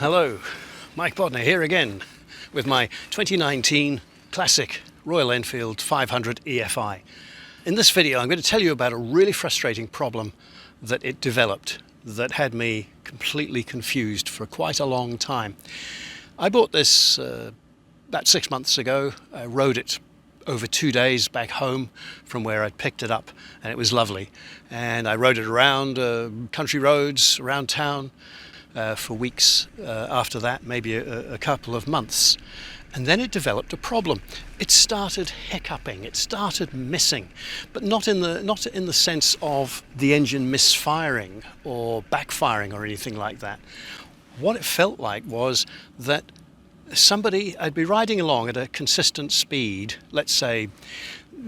Hello, Mike Bodner here again with my 2019 Classic Royal Enfield 500 EFI. In this video I'm going to tell you about a really frustrating problem that it developed that had me completely confused for quite a long time. I bought this about 6 months ago. I rode it over 2 days back home from where I'd picked it up, and it was lovely. And I rode it around country roads, around town for weeks after that, maybe a couple of months. And then it developed a problem. It started hiccuping, it started missing, but not in the sense of the engine misfiring or backfiring or anything like that. What it felt like was that I'd be riding along at a consistent speed, let's say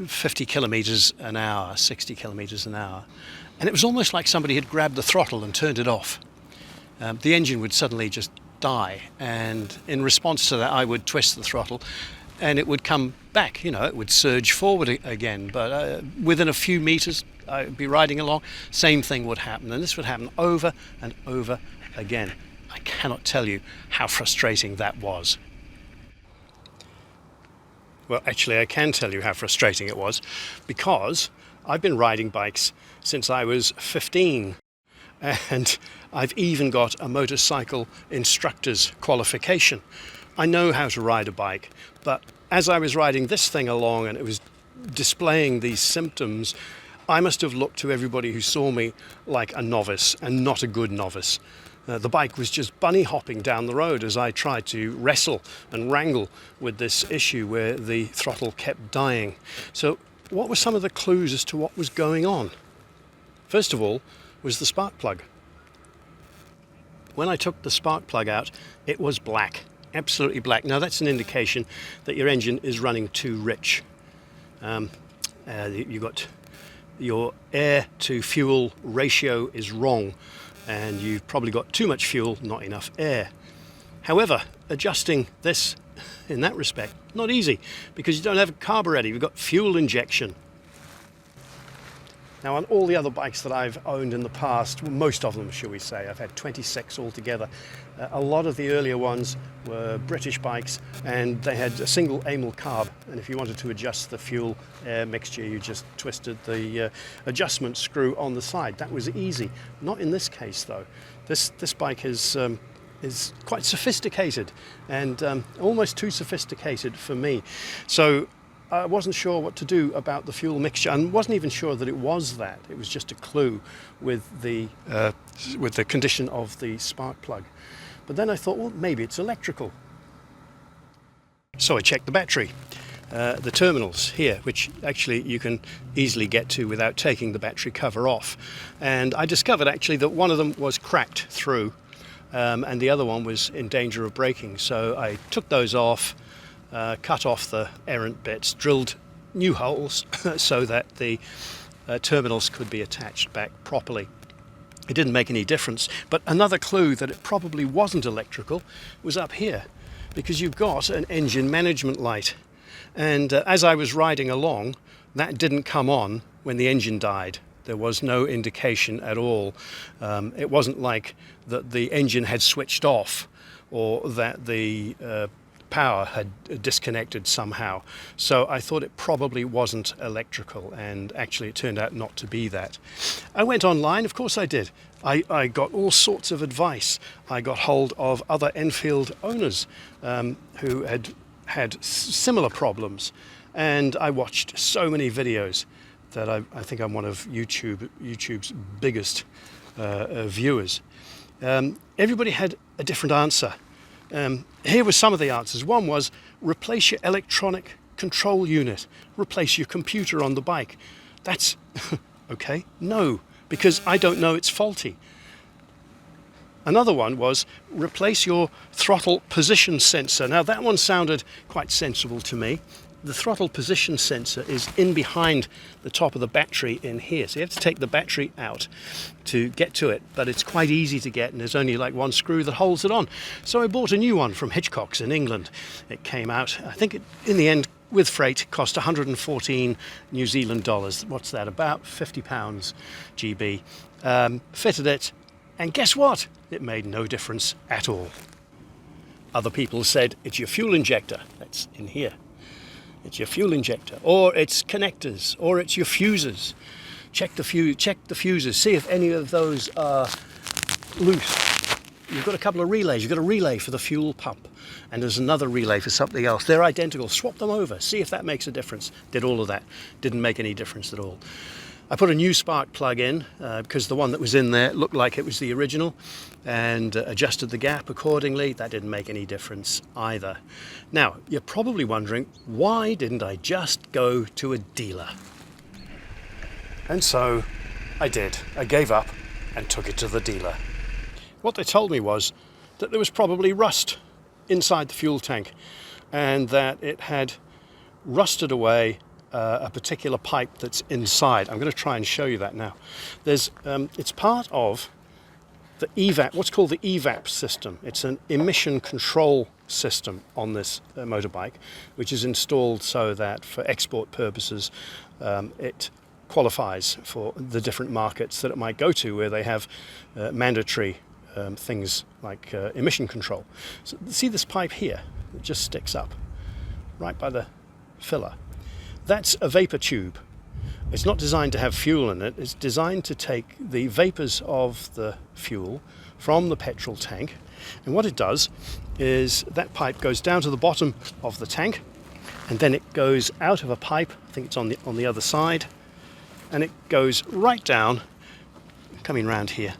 50 kilometers an hour, 60 kilometers an hour, and it was almost like somebody had grabbed the throttle and turned it off. The engine would suddenly just die, and in response to that I would twist the throttle and it would come back, it would surge forward again, but within a few meters I'd be riding along, same thing would happen, and this would happen over and over again. I cannot tell you how frustrating that was. Well, actually I can tell you how frustrating it was, because I've been riding bikes since I was 15. And I've even got a motorcycle instructor's qualification. I know how to ride a bike, but as I was riding this thing along and it was displaying these symptoms, I must have looked to everybody who saw me like a novice, and not a good novice. The bike was just bunny hopping down the road as I tried to wrestle and wrangle with this issue where the throttle kept dying. So what were some of the clues as to what was going on? First of all was the spark plug. When I took the spark plug out, it was black, absolutely black. Now that's an indication that your engine is running too rich. You got your air to fuel ratio is wrong, and you've probably got too much fuel, not enough air. However, adjusting this in that respect, not easy, because you don't have a carburetor, you've got fuel injection. Now, on all the other bikes that I've owned in the past, most of them, shall we say, I've had 26 altogether. A lot of the earlier ones were British bikes, and they had a single amyl carb, and if you wanted to adjust the fuel air mixture, you just twisted the adjustment screw on the side. That was easy. Not in this case, though. This bike is quite sophisticated, and almost too sophisticated for me. So I wasn't sure what to do about the fuel mixture, and wasn't even sure that it was that. It was just a clue with the condition of the spark plug. But then I thought, well, maybe it's electrical. So I checked the battery, the terminals here, which actually you can easily get to without taking the battery cover off. And I discovered actually that one of them was cracked through, and the other one was in danger of breaking. So I took those off, cut off the errant bits, drilled new holes so that the terminals could be attached back properly. It didn't make any difference, but another clue that it probably wasn't electrical was up here, because you've got an engine management light, and as I was riding along, that didn't come on when the engine died. There was no indication at all. It wasn't like that the engine had switched off or that the power had disconnected somehow. So I thought it probably wasn't electrical, and actually it turned out not to be that. I went online, of course I did. I got all sorts of advice. I got hold of other Enfield owners who had similar problems, and I watched so many videos that I think I'm one of YouTube's biggest viewers. Everybody had a different answer. Here were some of the answers. One was, replace your electronic control unit, replace your computer on the bike. That's okay, no, because I don't know it's faulty. Another one was, replace your throttle position sensor. Now that one sounded quite sensible to me. The throttle position sensor is in behind the top of the battery in here, so you have to take the battery out to get to it, but it's quite easy to get, and there's only like one screw that holds it on. So I bought a new one from Hitchcock's in England. It came out, I think in the end with freight cost 114 New Zealand dollars. What's that, about £50 GB. Fitted it, and guess what? It made no difference at all. Other people said it's your fuel injector. That's in here. It's your fuel injector, or it's connectors, or it's your fuses. Check the fuses, see if any of those are loose. You've got a couple of relays. You've got a relay for the fuel pump, and there's another relay for something else. They're identical. Swap them over. See if that makes a difference. Did all of that. Didn't make any difference at all. I put a new spark plug in because the one that was in there looked like it was the original, and adjusted the gap accordingly. That didn't make any difference either. Now, you're probably wondering, why didn't I just go to a dealer? And so I did. I gave up and took it to the dealer. What they told me was that there was probably rust inside the fuel tank, and that it had rusted away a particular pipe that's inside. I'm going to try and show you that now. It's part of the EVAP, what's called the EVAP system. It's an emission control system on this motorbike, which is installed so that for export purposes it qualifies for the different markets that it might go to, where they have mandatory things like emission control. So see this pipe here that just sticks up right by the filler? That's a vapor tube. It's not designed to have fuel in it. It's designed to take the vapors of the fuel from the petrol tank, and what it does is that pipe goes down to the bottom of the tank, and then it goes out of a pipe, I think it's on the other side, and it goes right down, coming round here,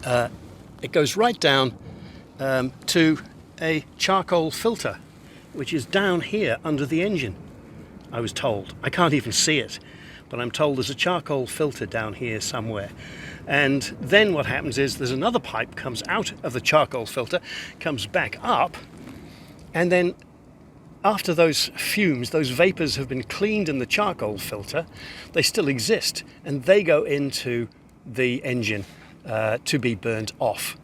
it goes right down to a charcoal filter, which is down here under the engine, I was told. I can't even see it, but I'm told there's a charcoal filter down here somewhere. And then what happens is there's another pipe comes out of the charcoal filter, comes back up, and then after those fumes, those vapors have been cleaned in the charcoal filter, they still exist, and they go into the engine to be burnt off.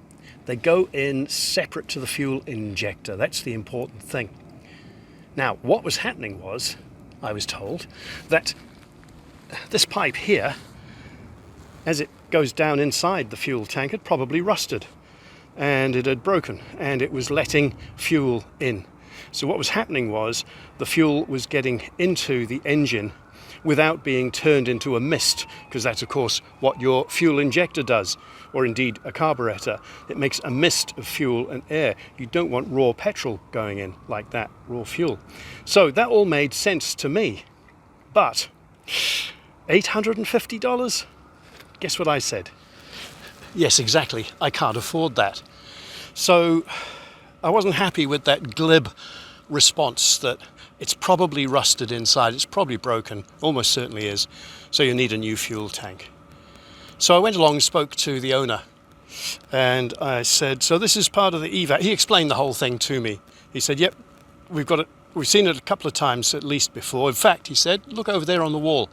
They go in separate to the fuel injector. That's the important thing. Now, what was happening was, I was told, that this pipe here, as it goes down inside the fuel tank, had probably rusted, and it had broken, and it was letting fuel in. So what was happening was the fuel was getting into the engine without being turned into a mist, because that's of course what your fuel injector does, or indeed a carburetor. It makes a mist of fuel and air. You don't want raw petrol going in like that, raw fuel. So that all made sense to me. But $850? Guess what I said? Yes, exactly. I can't afford that. So I wasn't happy with that glib response that it's probably rusted inside, it's probably broken, almost certainly is, so you need a new fuel tank. So I went along and spoke to the owner, and I said, so this is part of the EVAP. He explained the whole thing to me. He said, yep, we've seen it a couple of times at least before. In fact, he said, look over there on the wall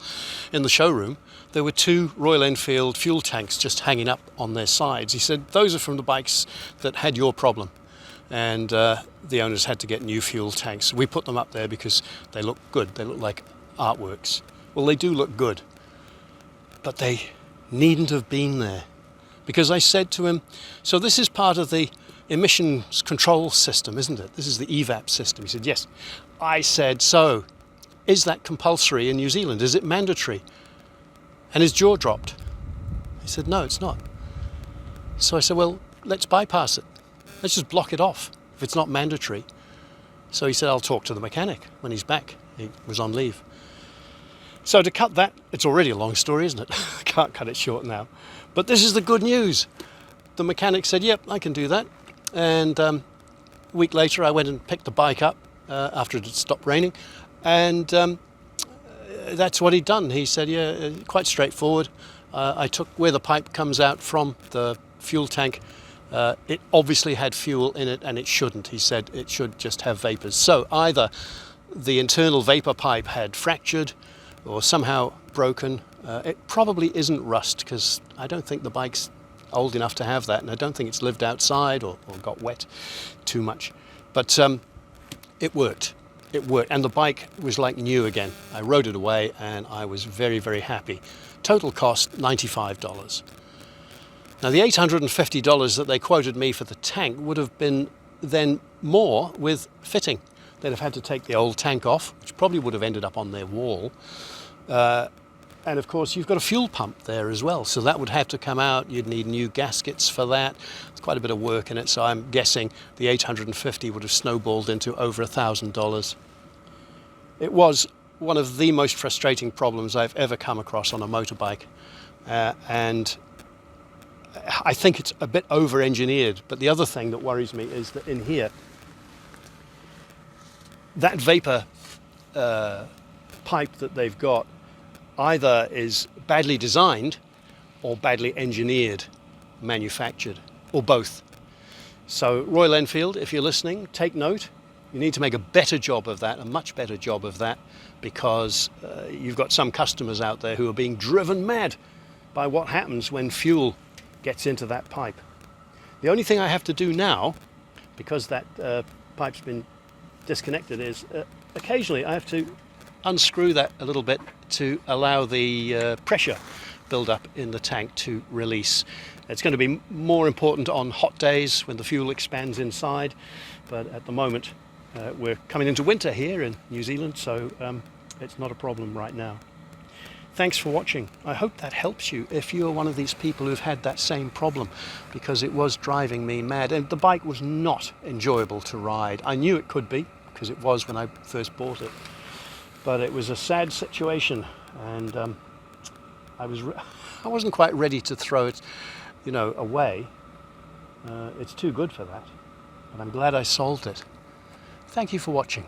in the showroom, there were 2 Royal Enfield fuel tanks just hanging up on their sides. He said, those are from the bikes that had your problem, and the owners had to get new fuel tanks. We put them up there because they look good. They look like artworks. Well, they do look good, but they needn't have been there, because I said to him, so this is part of the emissions control system, isn't it? This is the EVAP system. He said, yes. I said, so is that compulsory in New Zealand? Is it mandatory? And his jaw dropped. He said, no, it's not. So I said, well, let's bypass it. Let's just block it off if it's not mandatory. So he said, I'll talk to the mechanic when he's back. He was on leave. So to cut that, it's already a long story, isn't it? I can't cut it short now. But this is the good news. The mechanic said, yep, I can do that. And a week later, I went and picked the bike up after it had stopped raining. And that's what he'd done. He said, yeah, quite straightforward. I took where the pipe comes out from the fuel tank. It obviously had fuel in it, and it shouldn't. He said it should just have vapors. So either the internal vapor pipe had fractured or somehow broken. It probably isn't rust, because I don't think the bike's old enough to have that, and I don't think it's lived outside or got wet too much. But it worked. It worked, and the bike was like new again. I rode it away, and I was very, very happy. Total cost $95. Now, the $850 that they quoted me for the tank would have been then more with fitting. They'd have had to take the old tank off, which probably would have ended up on their wall. And of course you've got a fuel pump there as well, so that would have to come out. You'd need new gaskets for that. It's quite a bit of work in it, so I'm guessing the 850 would have snowballed into over $1,000. It was one of the most frustrating problems I've ever come across on a motorbike, and I think it's a bit over-engineered. But the other thing that worries me is that in here, that vapor pipe that they've got either is badly designed or badly engineered, manufactured, or both. So Royal Enfield, if you're listening, take note. You need to make a better job of that, a much better job of that, because you've got some customers out there who are being driven mad by what happens when fuel gets into that pipe. The only thing I have to do now, because that pipe's been disconnected, is occasionally I have to unscrew that a little bit to allow the pressure build up in the tank to release. It's going to be more important on hot days when the fuel expands inside, but at the moment we're coming into winter here in New Zealand, so it's not a problem right now. Thanks for watching. I hope that helps you if you're one of these people who've had that same problem, because it was driving me mad and the bike was not enjoyable to ride. I knew it could be, because it was when I first bought it, but it was a sad situation, and I wasn't quite ready to throw it, away. It's too good for that, but I'm glad I solved it. Thank you for watching.